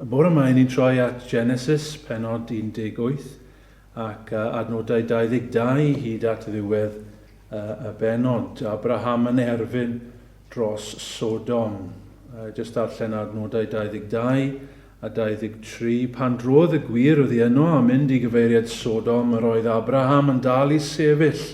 Bore yma ni'n troi at Genesis, penod 18, ac adnodau 22 hyd at ddiwedd y benod. Abraham yn erfyn dros Sodom. Just darllen adnodau 22 a 23. Pan drodd y gwir oddi yno a mynd i gyfeiriad Sodom, yr oedd Abraham yn dal i sefyll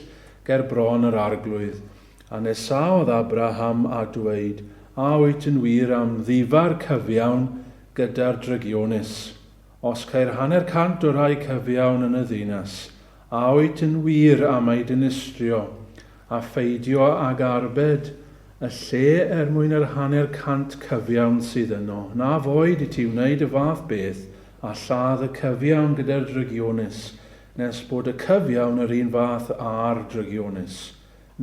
ger bron yr arglwydd. A nesa oedd Abraham a dweud, a wyt yn wir am ddifar cyfiawn gyda'r drygionus. Os cair 100 o rai cyfiawn yn y ddinas, a wyt yn wir am ei dinistrio, a pheidio ag arbed y lle mwyn yr 100 cyfiawn sydd yno. Na foed i ti wneud y fath beth a lladd y cyfiawn gyda'r drygionus, nes bod y cyfiawn yr un fath a'r drygionus.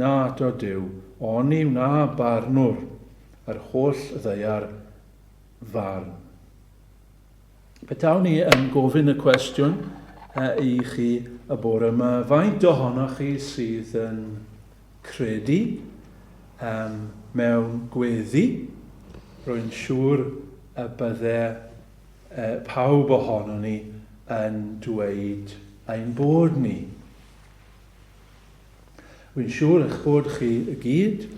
Na to Duw, oni wna barnwr, yr holl ddeiar farn. Petawn ni yn gofyn y cwestiwn i chi y bore yma. Faint ohonoch chi sydd yn credu mewn gweddi? Rwy'n siŵr y bydde pawb ohono ni yn dweud ein bod ni. Rwy'n siŵr eich bod chi y gyd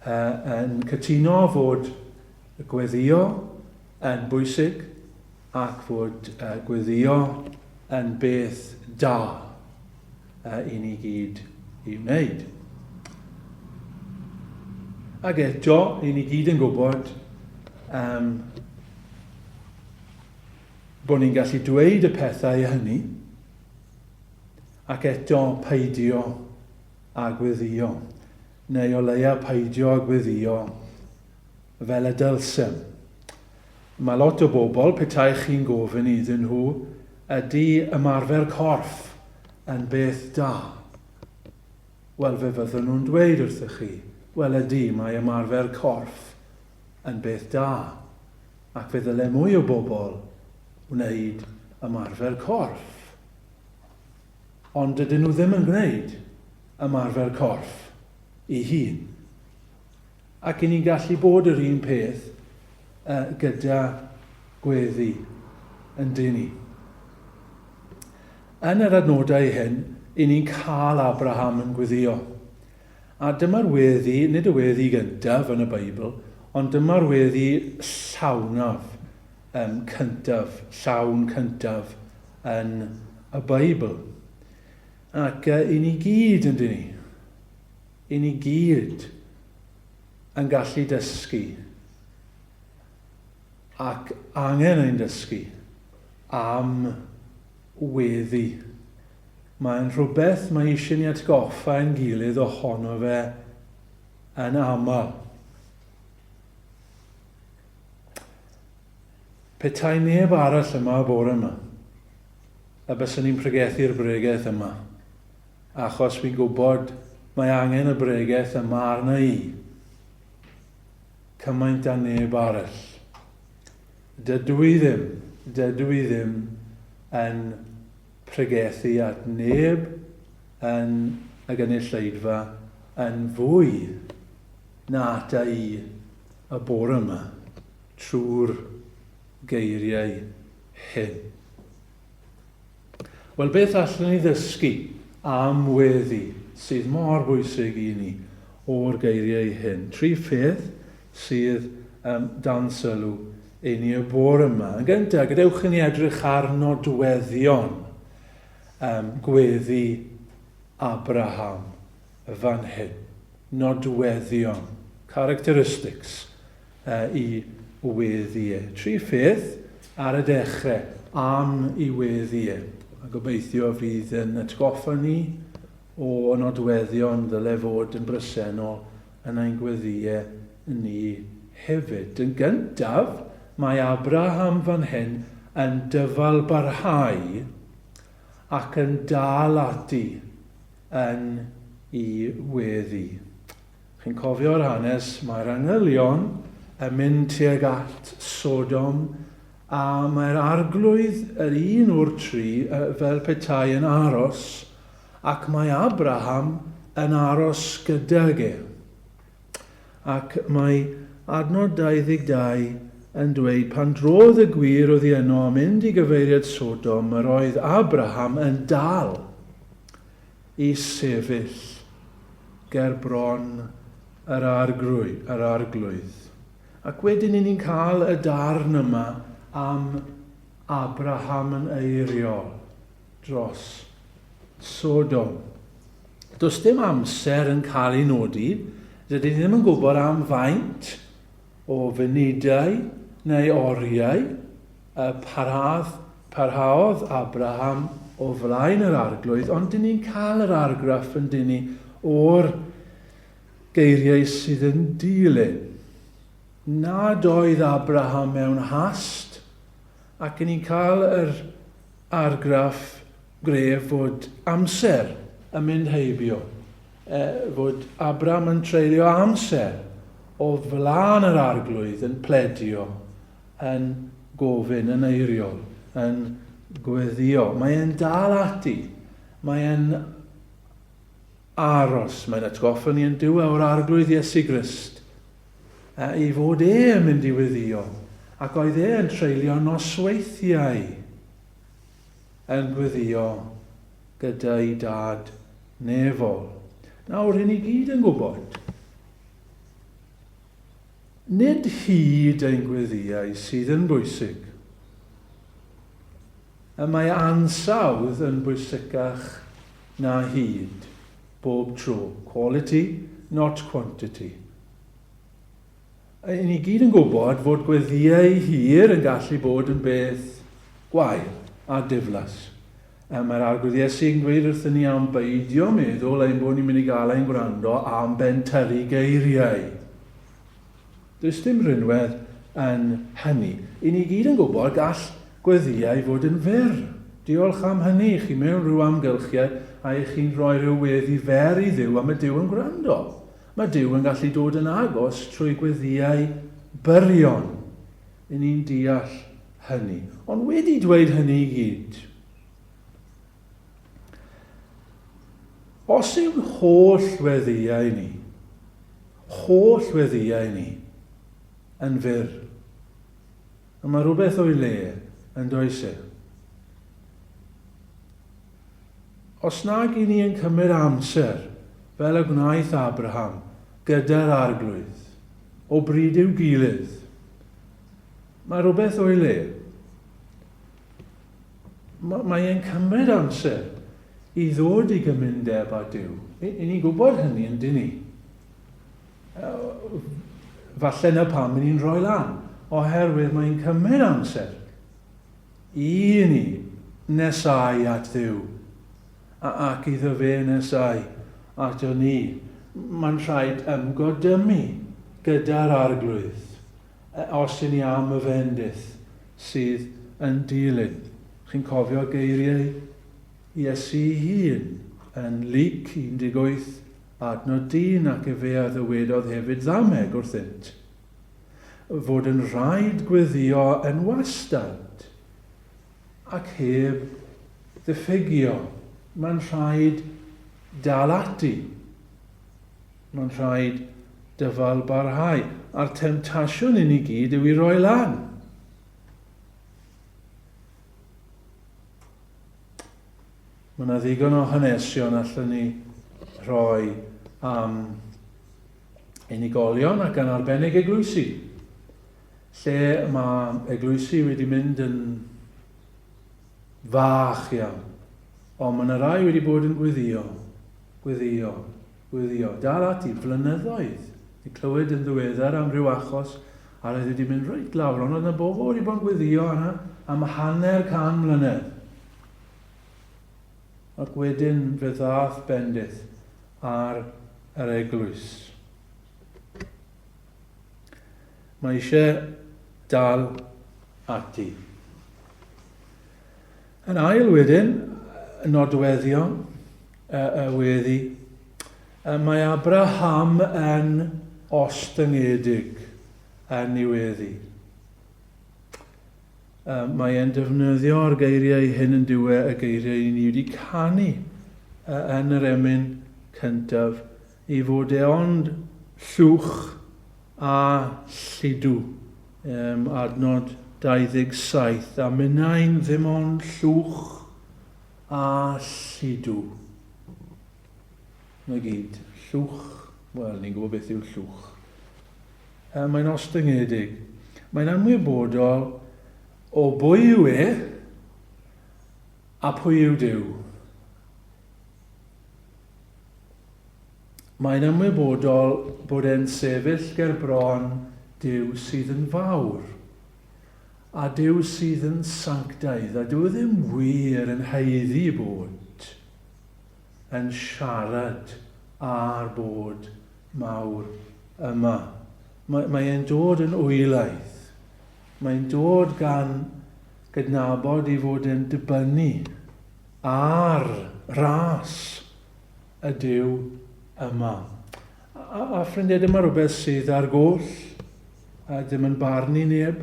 yn cytuno fod gweddio yn bwysig ac fod gweddio yn beth da i ni gyd i wneud. Ac eto, i ni gyd yn gwybod bod ni'n gallu dweud y pethau hynny ac eto peidio a gweddio, neu o leia peidio a gweddio fel y dylsem. Mae lot o bobl, petai chi'n gofyn iddyn nhw, ydy ymarfer corff yn beth da. Wel, fe fyddwn nhw'n dweud wrthych chi, wel ydy, mae ymarfer corff yn beth da. Ac fe ddyle mwy o bobl wneud ymarfer corff. Ond dydyn nhw ddim yn gwneud ymarfer corff i hun. Ac i ni'n gallu bod yr un peth gyda gweddi yn dyn ni. Yn yr adnodau hyn, i ni'n cael Abraham yn gweddio. A dyma'r weddi, nid y weddi gyntaf yn y Beibl, ond dyma'r weddi llawnaf cyntaf, llawn cyntaf yn y Beibl. Ac i ni gyd yn dyn ni, i ni gyd yn gallu dysgu ac angen ein dysgu am weddi. Mae'n rhywbeth mae eisiau ni atgoffa ein gilydd ohono fe yn aml. Petai neb arall yma bore yma, a byswn ni'n pregethu'r bregaeth yma, achos fi'n gwybod mae angen y bregaeth yma arna i, cymaint a neb arall. Dydw i ddim yn pregethu at neb yn y gynulleidfa yn fwy na ata i y bore yma trwy'r geiriau hyn. Wel, beth allan ni ddysgu am weddi sydd mor bwysig i ni o'r geiriau hyn? 3 pheth sydd dan sylw i ni y bore yma. Yn gyntaf, gadewch i ni edrych ar nodweddion gweddi Abraham fan hyn. Nodweddion, characteristics i weddi. 3 pheth ar y dechrau am i weddi. A gobeithio fydd yn atgoffa ni o nodweddion ddyle fod yn bresennol yn ein gweddiau ni hefyd. Yn gyntaf, mae Abraham fan hyn yn dyfalbarhau ac yn dal ati yn i weddi. Chi'n cofio'r hanes, mae'r angylion yn mynd tuag at Sodom a mae'r arglwydd yr un o'r 3 fel petai yn aros ac mae Abraham yn aros gydag e. Ac mae adnod 22 yn dweud pan drodd y gwir oedd yno am mynd i gyfeiriad Sodom, yr oedd Abraham yn dal i sefyll ger bron yr arglwydd. Ac wedyn ni'n cael y darn yma am Abraham yn eiriol dros Sodom. Does dim amser yn cael ei nodi, dydyn ni ddim yn gwybod am faint o funudau neu oriau parhaodd Abraham o flaen yr arglwydd, ond dyn ni'n cael yr argraff yn dyn ni o'r geiriau sydd yn dilyn. Nad oedd Abraham mewn hast, ac ni'n cael yr argraff gref fod amser yn mynd heibio, fod Abraham yn treulio amser o flaen yr arglwydd yn pledio, yn gofyn, yn eiriol, yn gweddio. Mae e'n dal ati, mae e'n aros, mae'n atgoffa ni yn diwedd o'r arglwydd Iesu Grist, i fod yn mynd i weddio, ac oedd yn treulio nosweithiau yn gweddio gyda'i dad nefol. Nawr, hyn i gyd yn gwybod, nid hyd ein gweddiau sydd yn bwysig. Mae ansawdd yn bwysicach na hyd bob tro. Quality, not quantity. Ni gyd yn gwybod fod gweddiau hir yn gallu bod yn beth gwael a diflas. Mae'r arglwydd Iesu'n gweud wrthyn ni am beidio meddwl ein bod ni'n mynd i gael ein gwrando am bentyrru geiriau. Does dim rhywbeth yn hynny. I ni gyd yn gwybod gall gweddiau fod yn fyr. Diolch am hynny. Chi mewn rhyw amgylchiad a chi'n rhoi rhyw weddi fer i Dduw a mae Duw yn gwrando. Mae Duw yn gallu dod yn agos trwy gweddiau byrion. I ni'n deall hynny. Ond wedi dweud hynny i gyd, os yw'n holl weddiau ni yn fyr, mae rhywbeth o'i le yn does e. Os nag i ni yn cymryd amser, fel y gwnaeth Abraham, gyda'r arglwydd, o bryd i'w gilydd, mae rhywbeth o'i le. Mae e'n cymryd amser i ddod i gymundeb â Duw. I ni'n gwybod hynny yn dyn ni. Falle na pam ni'n rhoi lan, oherwydd mae'n cymryd amser i ni nesau at Dduw, ac iddo fe nesau ato ni. Mae'n rhaid ymgodymu gyda'r arglwydd, os i ni am y fendith sydd yn dilyn. Chi'n cofio geiriau Iesu hun yn Luc 18 adnod 10 ac fe a ddywedodd hefyd ddameg wrthynt. Fod yn rhaid gweddio yn wastad ac heb ddiffugio. Mae'n rhaid dal ati. Mae'n rhaid dyfal barhau. A'r temtasiwn i ni gyd yw i roi lan. Mae yna ddigon o hanesion allan ni rhoi am unigolion ac yn arbennig eglwysi, lle mae eglwysi wedi mynd yn fach iawn, ond mae yna rai wedi bod yn gweddio. Dal ati flynyddoedd. Ni clywed yn ddiweddar am ryw achos a roedd wedi mynd reit lawr, ond oedd yna bobl wedi bod yn gweddio yna am 100 mlynedd. Ac wedyn fe ddath bendith ar yr eglwys. Mae eisiau dal ati. Yn ail wedyn, nodweddion y weddi, mae Abraham yn ostyngedig yn ei weddi. Mae e'n defnyddio'r geiriau hyn yn diwedd y geiriau ni wedi canu yn yr emyn cyntaf i fod e ond llwch a lludw adnod 27, a mynna'n ddim ond llwch a lludw. Mae gyd, llwch, wel, ni'n gwybod beth yw llwch. Mae'n ostyngedig. Mae'n anwybodol o bwy yw a pwy yw Duw. Mae'n ymwybodol bod e'n sefyll ger bron Duw sydd yn fawr, a Duw sydd yn sanctaidd, a Duw ddim wir yn haeddu bod yn siarad ar bod mawr yma. Mae'n dod yn wylaeth. Mae'n dod gan gydnabod i fod yn dibynnu ar ras y Duw yma. A ffrindiau, dyma rhywbeth sydd ar goll, a dim yn barnu neb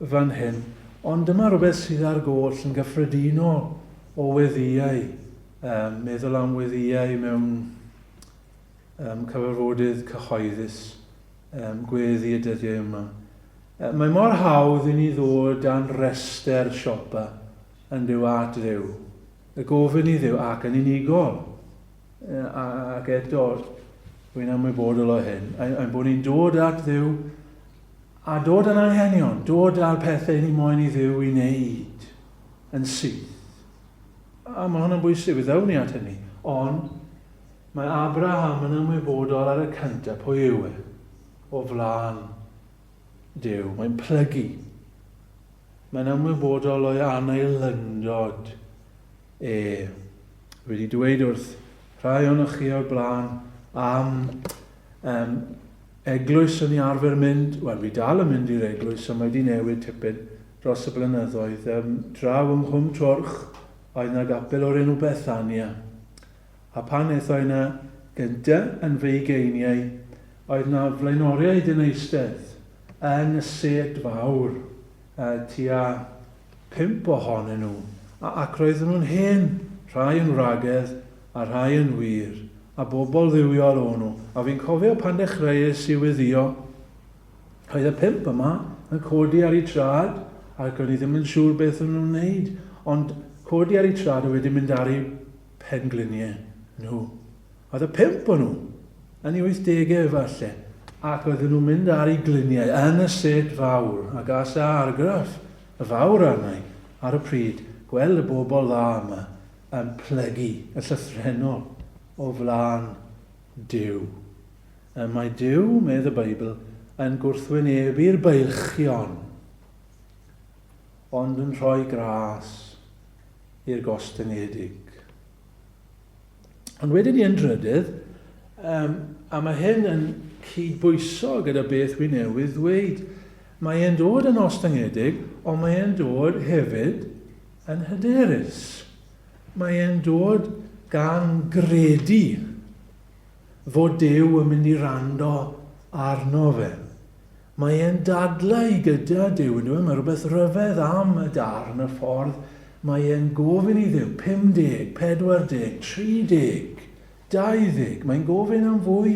fan hyn, ond dyma rhywbeth sydd ar goll yn gyffredinol o weddïau, meddwl am weddïau mewn cyfarfodydd cyhoeddus, gweddi y dyddiau yma. Mae mor hawdd i ni ddod dan rester siopa yn Duw at Dduw, y gofyn i Dduw ac yn unigol. Ac eto, dwi'n ymwybodol o hyn, ein bod ni'n dod at Dduw a dod yn anghenion, dod ar pethau ni moyn i Dduw i wneud yn syth. A mae hwnna'n bwysig, fe ddawn ni at hynny. Ond mae Abraham yn ymwybodol ar y cyntaf, pwy yw o flaen Duw. Mae'n plygu. Mae'n ymwybodol o'i anailyndod wedi dweud wrth rhai o'n chi o'r blaen am eglwys yn ei arfer mynd, wel, fi dal yn mynd i'r eglwys, a mae wedi newid tipyn dros y blynyddoedd. Draw yng Nghwm Twrch, oedd yna gapel o'r enw Bethania. A pan eithaf yna gynta yn feigeiniau, oedd yna flaenoriaid yn eistedd yn y set fawr, tua 5 ohonyn nhw. Ac roedden nhw'n hen, rhai yn wragedd a rhai yn wir, a bobl ddiwiol o'n nhw. A fi'n cofio pan dechreuais i weddio, oedd y 5 yma yn codi ar ei trad, ac o'n i ddim yn siŵr beth o'n nhw'n wneud, ond codi ar ei trad a wedi mynd ar ei pengliniau nhw. Oedd y 5 o'n nhw, yn ei 80au falle, ac oedd nhw'n mynd ar ei gliniau yn y set fawr, ac as a argraff y fawr arnau ar y pryd, gweld y bobl dda yma yn plygu y llythrenol o flaen Duw. Mae Duw, medd y Beibl, yn gwrthwynebu'r beilchion, ond yn rhoi gras i'r gostyngiedig. Ond wedyn ni yn drydydd, a mae hyn yn cydbwyso gyda beth wi newydd ddweud. Mae e'n dod yn ostyngedig, ond mae e'n dod hefyd yn hyderus. Mae e'n dod gan gredu fod Duw yn mynd i rando arno fe. Mae e'n dadlau gyda Duw, mae rhywbeth ryfedd am y darn y ffordd. Mae e'n gofyn i Dduw 50, 40, 30, 20. Mae'n gofyn am fwy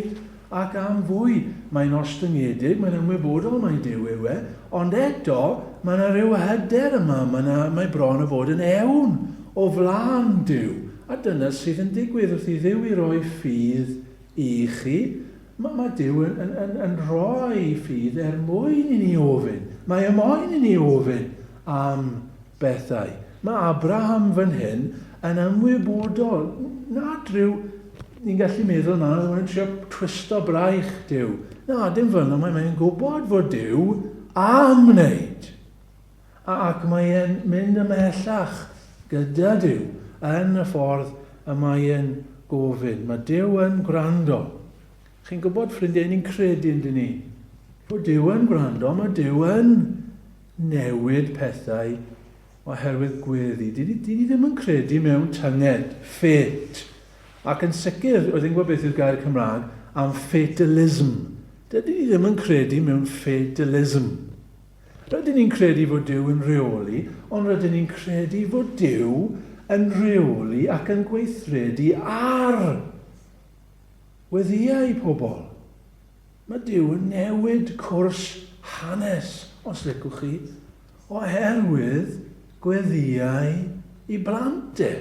ac am fwy. Mae'n ostyngedig, mae'n ymwybodol mae Duw yw ond eto mae yna rhyw hyder yma, mae bron o fod yn ewn o flaen Duw. A dyna sydd yn digwydd wrth i Dduw i roi ffydd i chi. Mae Duw yn rhoi ffydd mwyn i ni ofyn. Mae moyn i ni ofyn am bethau. Mae Abraham fan hyn yn ymwybodol. Nad rhyw, ni'n gallu meddwl na, mae'n trio twisto braich Duw. Na, dim fel yna, mae'n gwybod fod Duw am wneud. Ac mae'n mynd ymhellach gyda Duw yn y ffordd y mae'n gofyn. Mae Duw yn gwrando. Chi'n gwybod, ffrindiau, ni'n credu yn dyn ni. Bod Duw yn gwrando, mae Duw yn newid pethau oherwydd gweddi. Di ddim yn credu mewn tynged, ffet. Ac yn sicr, oedd yn gwybod beth yw'r gair Cymraeg, am fatalism. Dydyn ni ddim yn credu mewn fatalism. Rydyn ni'n credu fod Duw yn reoli, ond rydyn ni'n credu fod Duw yn reoli ac yn gweithredu ar weddïau pobl. Mae Duw yn newid cwrs hanes os licwch chi, oherwydd gweddiau i blant e.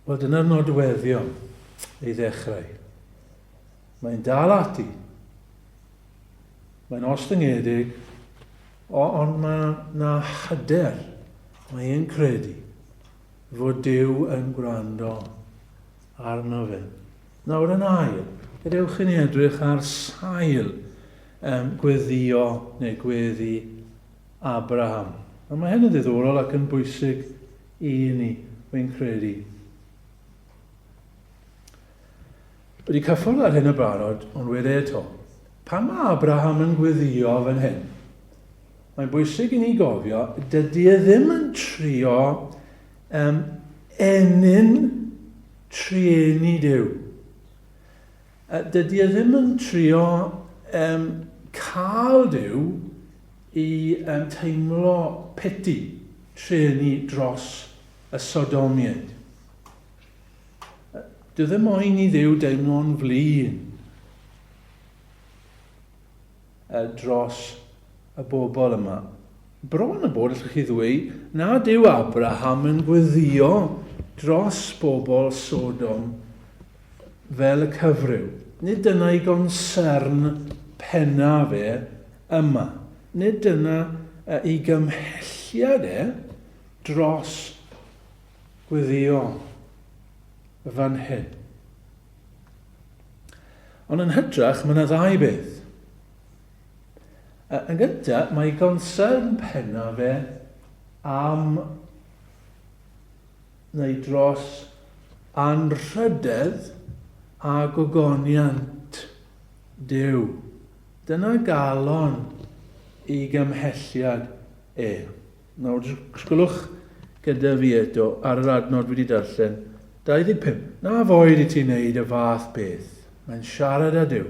Wel, dyna'r nodweddion i ddechrau. Mae'n dal ati. Mae'n ostyngedig, ond mae hyder. Mae e'n credu fod Duw yn gwrando arno fe. Nawr yn ail, gadewch chi ni edrych ar sail gweddio neu gweddi Abraham. A mae hyn yn ddiddorol ac yn bwysig i ni, mae'n credu. Wedi cyffwrdd ar hyn y barod, ond wedi eto. Pan mae Abraham yn gweddio fan hyn, mae'n bwysig i ni gofio, dydy e ddim yn trio enyn trieni Duw. Dydy e ddim yn trio cael Duw i teimlo peti trieni dros y Sodomiaid. Dyw ddim moyn i Dduw deimlo'n flin dros y bobl yma. Bron y bod, allwch chi ddweud, na Duw Abraham yn gweddio dros bobl Sodom fel y cyfryw. Nid dyna ei gonsern penna fe yma. Nid dyna ei gymhelliad dros gweddio fan hyn. Ond yn hytrach, mae yna ddau beth. Yn gyntaf, mae gonsern penna fe am neu dros anrhydedd a gogoniant Duw. Dyna galon i gymhelliad e. Nawr, sgwlwch gyda fi eto ar yr adnod wedi darllen 25. Na foed i ti wneud y fath beth. Mae'n siarad â Duw.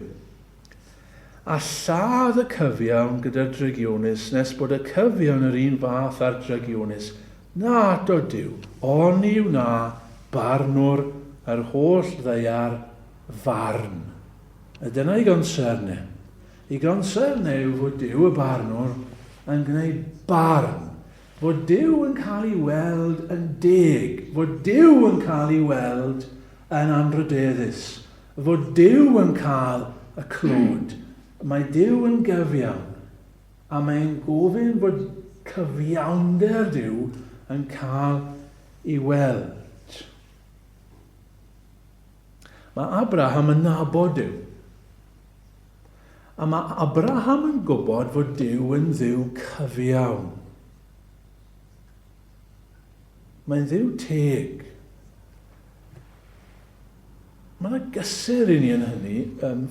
A lladd y cyfiawn gyda'r drygionus nes bod y cyfiawn yr un fath ar drygionus. Na ato Duw, on yw na barnwr yr holl ddeiar farn. A dyna ei gonserne. Ei gonserne yw fod Duw y barnwr yn gwneud barn. Fod Duw yn cael ei weld yn deg. Fod Duw yn cael ei weld yn anrydeddus. Fod Duw yn cael y clwyd. Mae Duw yn gyfiawn. A mae'n gofyn fod cyfiawnder Duw yn cael ei weld. Mae Abraham yn nabod Duw. A mae Abraham yn gwybod fod Duw yn Dduw cyfiawn. Mae'n Dduw teg. Mae yna gysur i ni yn hynny,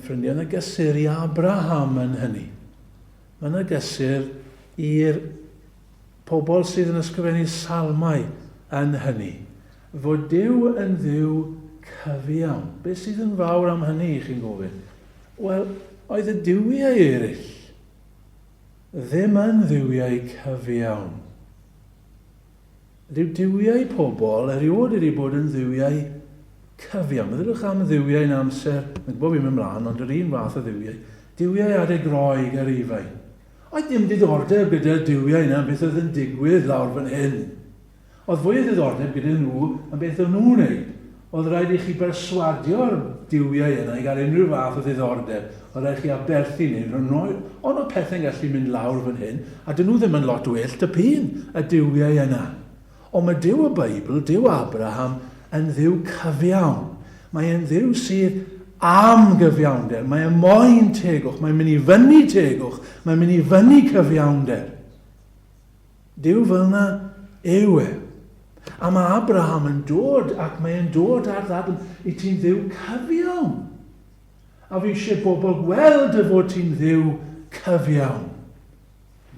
ffrindiau, yna gysur i Abraham yn hynny. Mae yna gysur i'r pobl sydd yn ysgrifennu salmau yn hynny. Fod Duw yn Dduw cyfiawn. Beth sydd yn fawr am hynny i chi'n gofyn? Wel, oedd y duwiau eraill ddim yn dduwiau cyfiawn. Ryw duwiau pobl eriod wedi bod yn dduwiau cyfiawn. Meddylwch am dduwiau yn amser, mae'n gwybod fi'n mynd mlaen, ond yr un fath o dduwiau. Duwiau adeg roig ar ifain. Oedd dim diddordeb gyda'r duwiau yna beth oedd yn digwydd lawr fan hyn. Oedd fwy o diddordeb gyda nhw yn beth oedd nhw'n wneud. Oedd rhaid i chi berswadio'r duwiau yna i gael unrhyw fath o ddiddordeb. Oedd rhaid chi aberthu ni. Ond o pethau'n gallu mynd lawr fan hyn, a dyn nhw ddim yn lot well typun y duwiau yna. Ond mae Duw y Beibl, Duw Abraham, yn Dduw cyfiawn. Mae e'n Dduw sydd am gyfiawnder. Mae e'n moyn tegwch. Mae'n mynd i fyny tegwch. Mae'n mynd i fyny cyfiawnder. Duw fel yna yw e. A mae Abraham yn dod, ac mae'n dod ar ddadl i ti'n Dduw cyfiawn. A fi eisiau bobl gweld y fod ti'n Dduw cyfiawn.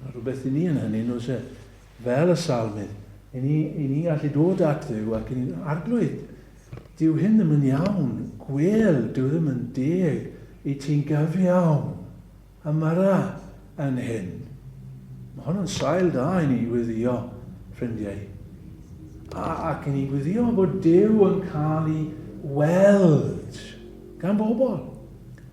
Mae rhywbeth i ni yn hynny, nos e, fel y salmydd. I ni gallu dod at Dduw ac i ni'n arglwydd. Dyw hyn ddim yn iawn. Gwel, dyw ddim yn deg i ti'n gyfiawn. Ymyra yn hyn. Mae hwn yn sail da i ni weddio, ffrindiau. Ac i ni weddio bod Dyw yn cael ei weld. gan bobl.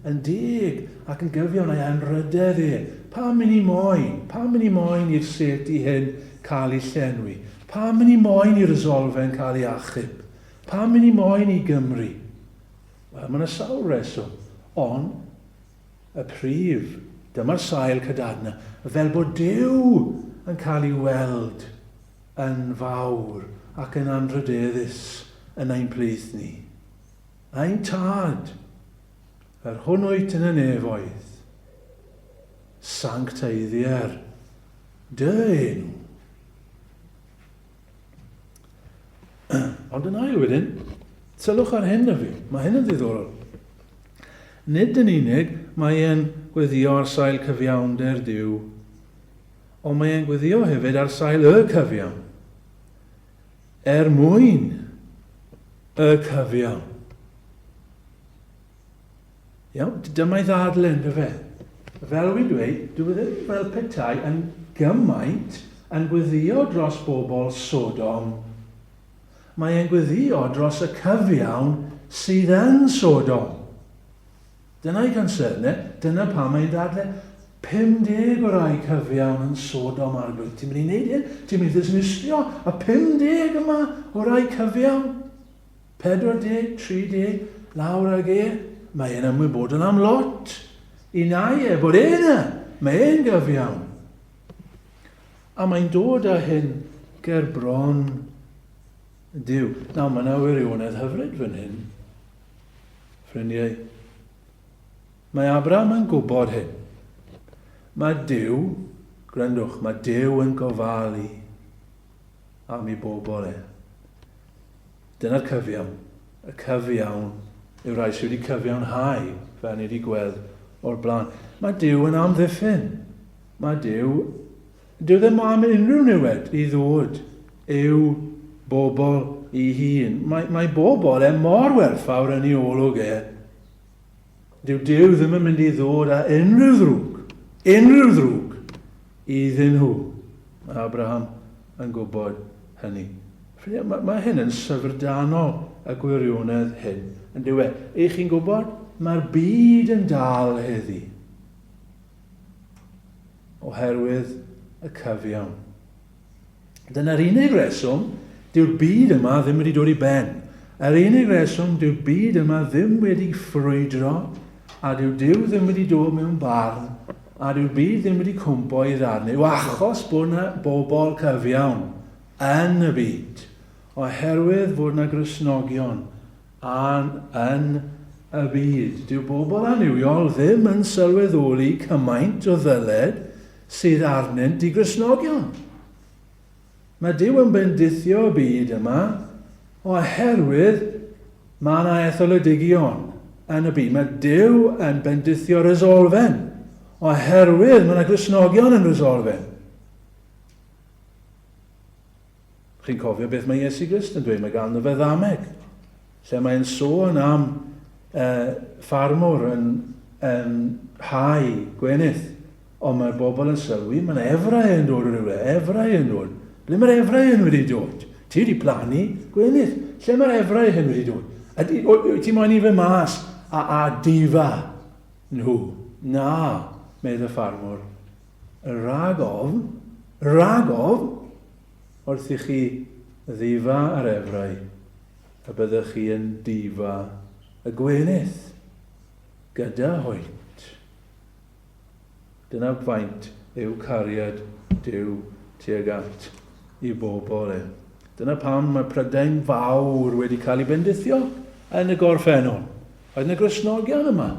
Yn deg ac yn gyfiawn ei anrydedd e. Pa mynd i moyn i'r seti hyn cael ei llenwi? Pa mynd i moyn i'r resolfen cael ei achub? Pa mynd i moyn i Gymru? Wel, mae'n y sawl reswm, ond y prif, dyma'r sail cydadna, fel bod Duw yn cael ei weld yn fawr ac yn anrydeddus yn ein plith ni. Ein tad, yr hwnnwyt yn y nefoedd, sancteiddier dy enw. Ond yn ail wedyn, sylwch ar hyn y fi, mae hyn yn ddiddorol. Nid yn unig mae e'n gweddio ar sail cyfiawnder Duw, ond mae e'n gweddio hefyd ar sail y cyfiawn. Mwyn y cyfiawn. Iawn, dyma'i ddadlen, dy fe. Fel wy'n dweud, dwi ddim fel petai yn gymaint yn gweddio dros bobl Sodom. Mae e'n gweddio dros y cyfiawn sydd yn Sodom. Dyna'i concernau, dyna pa mae'n dadle. 50 o rai cyfiawn yn Sodom ar blwydd. Ti'n mynd i wneud hyn? Ti'n mynd i ddismistio a 50 yma o rai cyfiawn? 40, 30, lawr ag e. Mae e'n ymwybodol am lot. I nai bod e'na. Mae e'n gyfiawn. A mae'n dod â hyn ger bron Duw. Nawr, mae yna wirionedd hyfryd fan hyn. Ffrindiau. Mae Abraham yn gwybod hyn. Mae Duw, grandwch, mae Duw yn gofalu am ei bobl e. Dyna'r cyfiawn. Y cyfiawn yw rai sydd wedi cyfiawnhau fel ni wedi gweld o'r blaen. Mae Duw yn amddiffyn. Mae Duw ddim am unrhyw niwed i ddod i'w bobl i hun. Mae bobl mor werthfawr yn ei olwg e. Duw ddim yn mynd i ddod â unrhyw ddrwg iddyn nhw. Mae Abraham yn gwybod hynny. Mae hyn yn syfrdanol y gwirionedd hyn. Yn dywe, eich chi'n gwybod, mae'r byd yn dal heddi. Oherwydd y cyfiawn. Dyna'r unig reswm, dyw'r byd yma ddim wedi dod i ben. Yr unig reswm, dyw'r byd yma ddim wedi ffrwydro, a Duw ddim wedi dod mewn barn, a dyw'r byd ddim wedi cwmpo i ddarnu, achos bod yna bobl cyfiawn yn y byd, oherwydd fod yna Gristnogion yn y byd. Dyw bobl aniwiol ddim yn sylweddoli cymaint o ddyled sydd arnynt i Gristnogion. Mae Duw yn bendithio y byd yma oherwydd mae yna etholodygion yn y byd. Mae Duw yn bendithio resolfen oherwydd mae yna Gristnogion yn resolfen. Chi'n cofio beth mae Iesu Grist yn dweud, mae ganddo fe ddameg, lle mae'n sôn am ffarmwr yn hau gwenydd, ond mae'r bobl yn sylwi, mae'n efrau yn dod o rywle, efrau yn dod. Ble mae'r efrau yn wedi dod? Ti wedi plannu gwenydd. Lle mae'r efrau hyn wedi dod? Ti moyn i fe mas a difa nhw? Na, medd y ffarmwr. Rhag ofn, wrth i chi ddifa ar efrau, a byddwch chi yn difa y gwenydd gyda hwynt. Dyna faint yw cariad Duw tuag at i bobl e. Dyna pam mae Prydain fawr wedi cael ei bendithio yn y gorffennol. Oedd yna Gristnogion yma.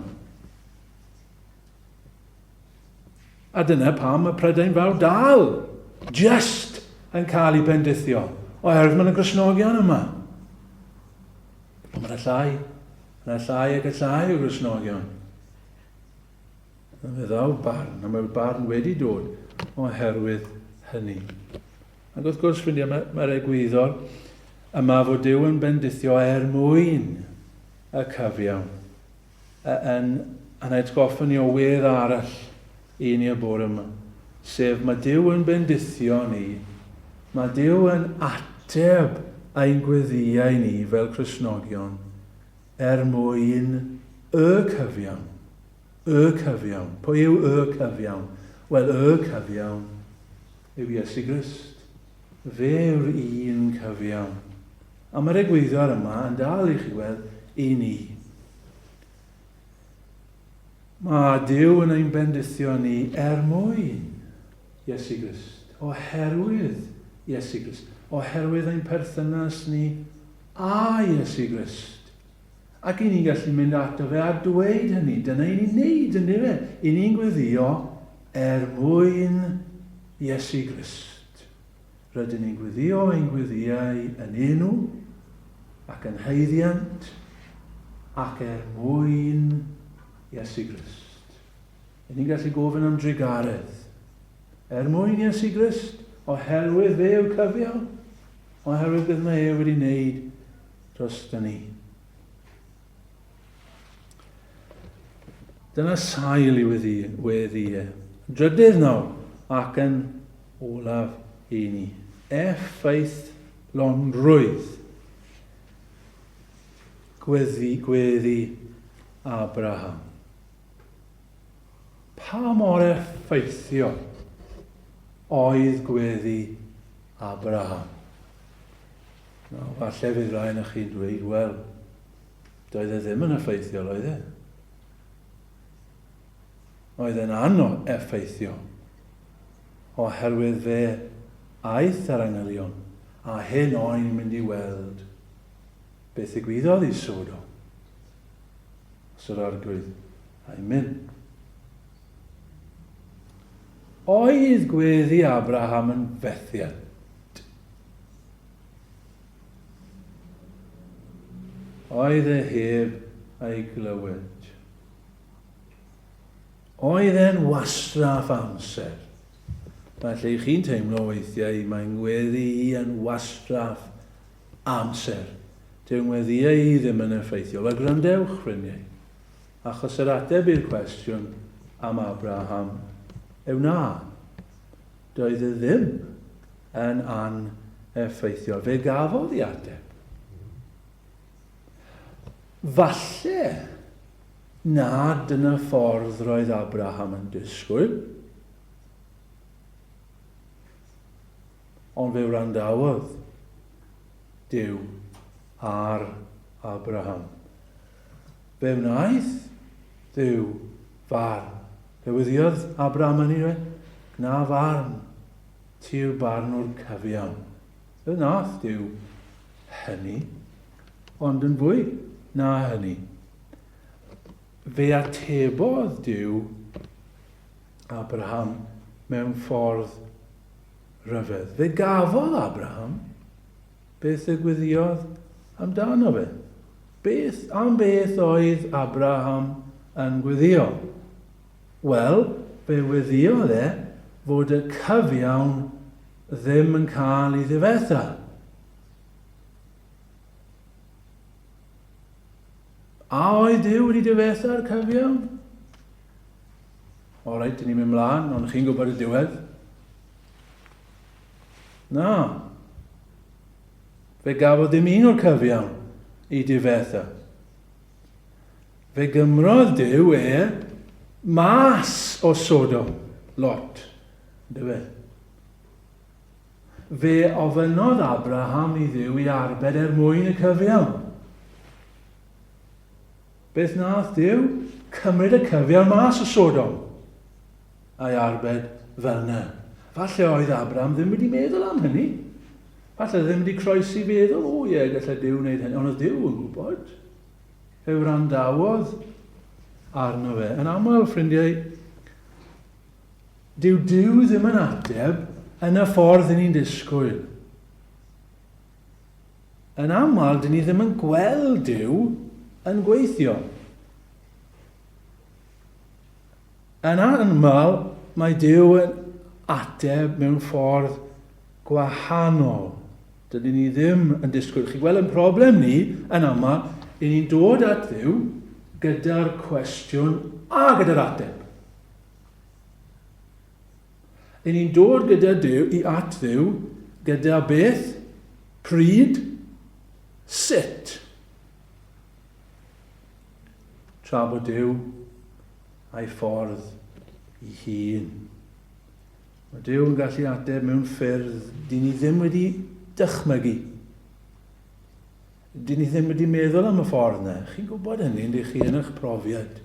A dyna pam mae Prydain fawr dal just yn cael ei bendithio. Oherwydd mae yna Gristnogion yma. Ond mae yna llai. Mae yna llai ac y llai o Gristnogion. Mae ddaw barn, a mae'r barn wedi dod oherwydd hynny. Ac wrth gwrs, ffrindiau, mae'r egwyddor yma fod Duw yn bendithio mwyn y cyfiawn. Yn atgoffa ni o wedd arall i ni y bore yma. Sef, mae Duw yn bendithio ni. Mae Duw yn ateb ein gweddiau ni fel Cristnogion mwyn cyfiawn. Y cyfiawn. Pwy yw y cyfiawn? Wel, y cyfiawn yw Iesu Grist. Fe yw'r un cyfiawn. A mae'r egwyddor yma yn dal I chi weld I ni. Mae Dyw yn ein bendithio ni mwyn Iesu Grist. Oherwydd Iesu Grist. Oherwydd ein perthynas ni a Iesu Grist. Ac I ni'n gallu mynd ato fe a dweud hynny. Dyna I ni'n neud yn fe. I ni'n gweddio mwyn Iesu Grist. Rydyn ni'n gweddio ein gweddiau yn enw ac yn heiddiant ac mwyn Iesu Grist. I ni'n gallu gofyn am drigaredd. Mwyn Iesu Grist, oherwydd fe yw cyfiawn, oherwydd beth mae e wedi wneud dros ni. Dyna sail I weddi e. Drydydd nawr, ac yn olaf I ni. Effeithlonrwydd. Gweddi Abraham. Pa mor effeithiol oedd gweddi Abraham? Falle fydd rhaid o'ch chi'n dweud, wel, doedd e ddim yn effeithiol, oedd e? Oedd e'n anodd effeithiol, oherwydd fe aeth ar angylion, a hyn o'n mynd I weld beth ddigwyddodd I Sodom. Os yr arglwydd a'i mynd. Oedd gweddi Abraham yn fethiant. Oedd e heb ei glywed. Oedd e'n wastraff amser. Felly chi'n teimlo weithiau mae'n gweddi I yn wastraff amser. Dyw'n weddiau I ddim yn effeithiol. A grandewch, ffrindiau. Achos yr ateb i'r cwestiwn am Abraham yw na. Doedd e ddim yn aneffeithiol. Fe gafodd I ateb. Falle na dyna ffordd roedd Abraham yn disgwyl. Ond fe wrandawodd Dyw ar Abraham. Fe wnaeth Dyw farn. Fe wyddiodd Abraham yn ei gna farn ti'r barnwr cyfiawn. Fe wnaeth Dyw hynny, ond yn fwy na hynny. Fe atebodd Dyw Abraham mewn ffordd rhyfedd. Fe gafodd Abraham beth ddigwyddiodd amdano fe. Am beth oedd Abraham yn gweddio? Wel, fe weddiodd e fod y cyfiawn ddim yn cael ei ddifetha. A oedd Dyw wedi difetha'r cyfiawn? O reit, dyn ni'n mynd mlaen, ond chi'n gwybod y diwedd? Na. Fe gafodd ddim un o'r cyfiawn I difetha. Fe gymrodd Dyw mas o Sodom, Lot. Dyfe. Fe ofynodd Abraham I Dduw I arbed mwyn y cyfiawn. Beth nath Dyw? Cymryd y cyfiawn mas o Sodom a'i arbed fel yna. Falle oedd Abraham ddim wedi meddwl am hynny. Falle ddim wedi croesi feddwl, gallai Dyw wneud hynny. Ond oedd Dyw yn gwybod. Fe wrandawodd arno fe. Yn aml, ffrindiau, Dyw ddim yn ateb yn y ffordd ni'n disgwyl. Yn aml, dyn ni ddim yn gweld Dyw yn gweithio. Yn aml, mae Dyw yn ateb mewn ffordd gwahanol. Dydyn ni ddim yn disgwyl. Chi gweld yn problem ni, yn aml, I ni'n dod at Dduw gyda'r cwestiwn a gyda'r ateb. I ni'n dod gyda at Dduw gyda beth, pryd, sut. tra bod Duw a'i ffordd ei hun. Mae Duw yn gallu ateb mewn ffyrdd dyn ni ddim wedi dychmygu. Dyn ni ddim wedi meddwl am y ffordd yna. Chi'n gwybod hynny yn chi yn eich profiad.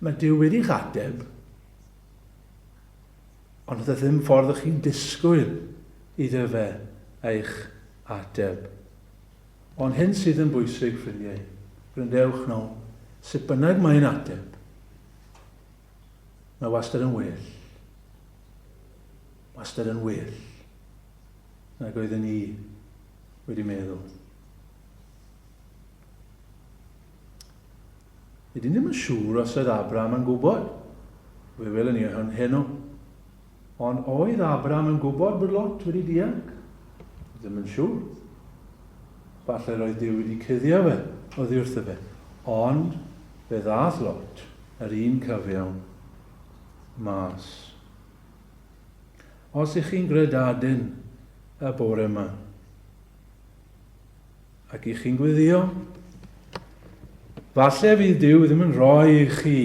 Mae Duw wedi'ch ateb, ond oedd ddim ffordd ych chi'n disgwyl iddo fe eich ateb. Ond hyn sydd yn bwysig, ffrindiau, gwrandewch nôl, sut bynnag mae'n ateb, mae wastad yn well. Wastad yn well nag oedden ni wedi meddwl. Ydyn ddim yn siŵr os oedd Abraham yn gwybod. Fe welwn ni heno. Ond oedd Abraham yn gwybod bod Lot wedi dianc? Ddim yn siŵr. Falle roedd Duw wedi cuddio fe, oddi wrtho fe. Ond fe ddath Lot, yr un cyfiawn, mas. Os ych chi'n gredadyn y bore yma, ac ych chi'n gweddio, falle fydd Duw ddim yn rhoi i chi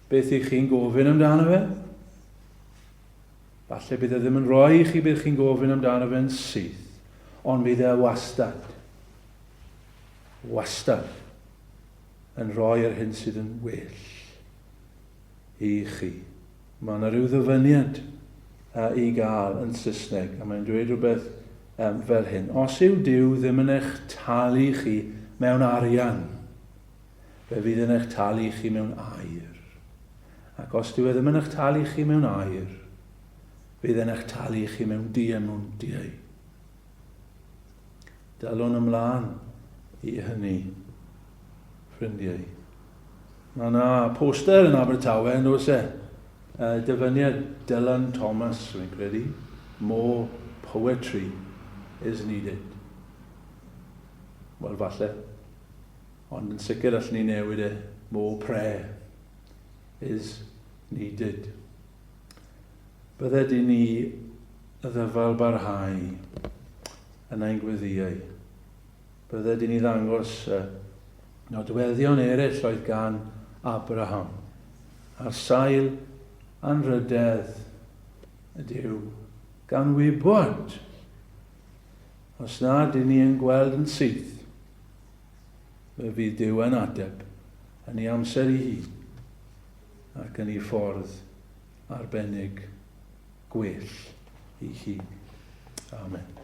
beth ych chi'n gofyn amdano fe. Falle bydd e ddim yn rhoi i chi beth chi'n gofyn amdano fe yn syth, ond bydd e wastad yn rhoi yr hyn sydd yn well i chi. Mae yna rhyw ddyfyniad i gael yn Saesneg, a mae'n dweud rhywbeth fel hyn. Os yw Duw ddim yn eich talu chi mewn arian, fe fydd yn eich talu chi mewn aur. Ac os dyw e ddim yn eich talu chi mewn aur, fydd yn eich talu chi mewn diemwndiau. Dylwn ymlaen i hynny, ffrindiau. Mae yna poster yn Abertawe yn oes e? Dyfyniad Dylan Thomas, fi'n credu. More poetry is needed. Wel, falle. Ond yn sicr allan ni newid e. More prayer is needed. Bydde di ni ddyfal barhau yn ein gweddiau. Bydde di ni ddangos nodweddion eraill oedd gan Abraham. Ar sail anrydedd y Duw gan wybod os na dyn ni yn gweld yn syth, fe fydd Duw yn ateb yn ei amser ei hun ac yn ei ffordd arbennig gwell i hun. Amen.